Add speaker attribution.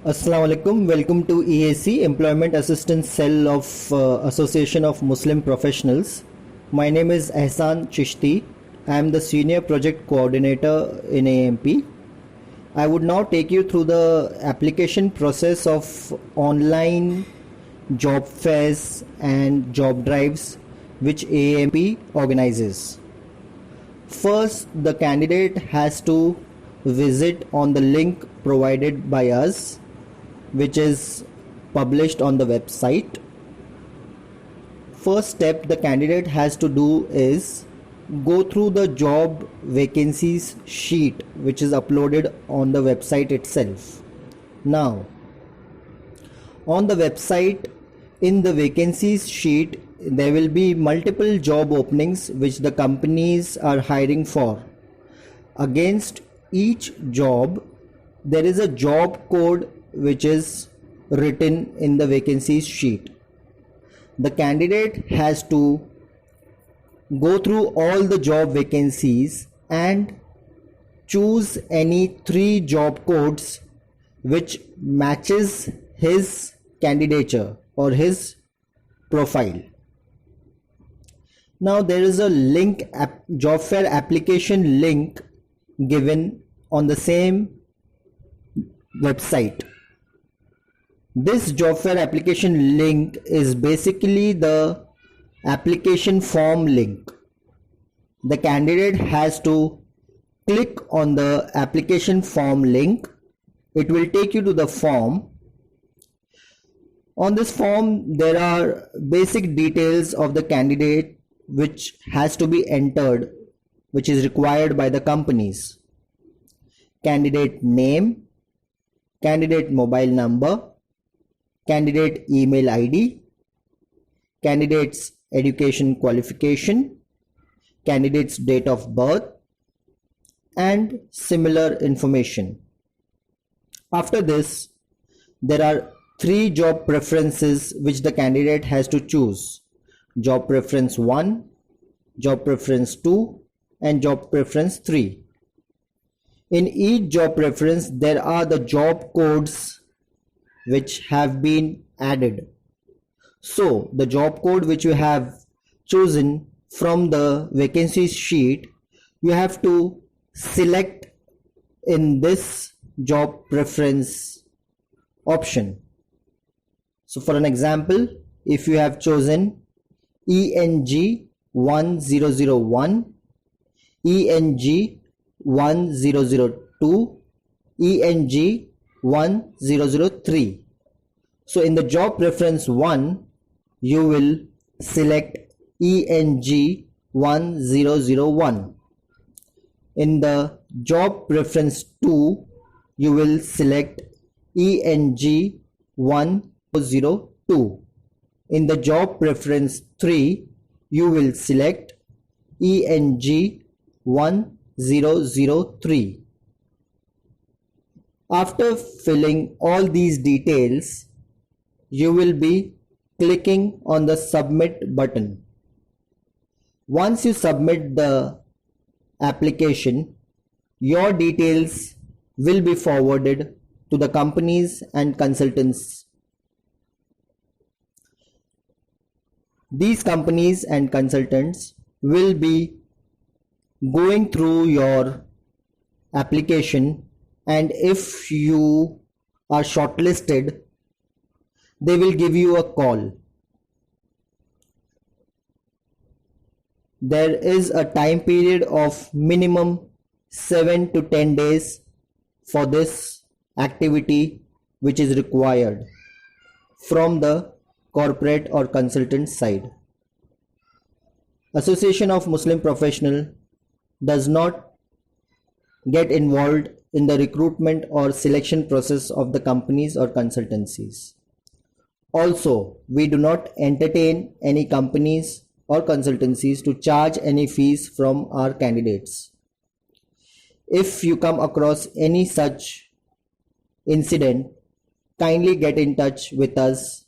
Speaker 1: Assalamu alaikum. Welcome to EAC, Employment Assistance Cell of Association of Muslim Professionals. My name is Ehsan Chishti. I am the Senior Project Coordinator in AMP. I would now take you through the application process of online job fairs and job drives which AMP organizes. First, the candidate has to visit on the link provided by us, which is published on the website. First step the candidate has to do is go through the job vacancies sheet which is uploaded on the website itself. Now, on the website, in the vacancies sheet, there will be multiple job openings which the companies are hiring for. Against each job, there is a job code which is written in the vacancies sheet. The candidate has to go through all the job vacancies and choose any 3 job codes which matches his candidature or his profile. Now there is a link, job fair application link given on the same website. This job fair application link is basically the application form link. The candidate has to click on the application form link. It will take you to the form. On this form, there are basic details of the candidate which has to be entered, which is required by the companies. Candidate name, candidate mobile number, candidate email ID, candidate's education qualification, candidate's date of birth, and similar information. After this, there are 3 job preferences which the candidate has to choose: job preference 1, job preference 2, and job preference 3. In each job preference, there are the job codes which have been added. So the job code which you have chosen from the vacancies sheet, you have to select in this job preference option. So for an example, if you have chosen ENG 1001, ENG 1002, ENG 1003. So in the job preference 1, you will select ENG 1001. In the job preference 2, you will select ENG 102. In the job preference 3, you will select ENG 1003. After filling all these details, you will be clicking on the submit button. Once you submit the application, your details will be forwarded to the companies and consultants. These companies and consultants will be going through your application, and if you are shortlisted, they will give you a call. There is a time period of minimum 7 to 10 days for this activity which is required from the corporate or consultant side. Association of Muslim Professional does not get involved in the recruitment or selection process of the companies or consultancies. Also, we do not entertain any companies or consultancies to charge any fees from our candidates. If you come across any such incident, kindly get in touch with us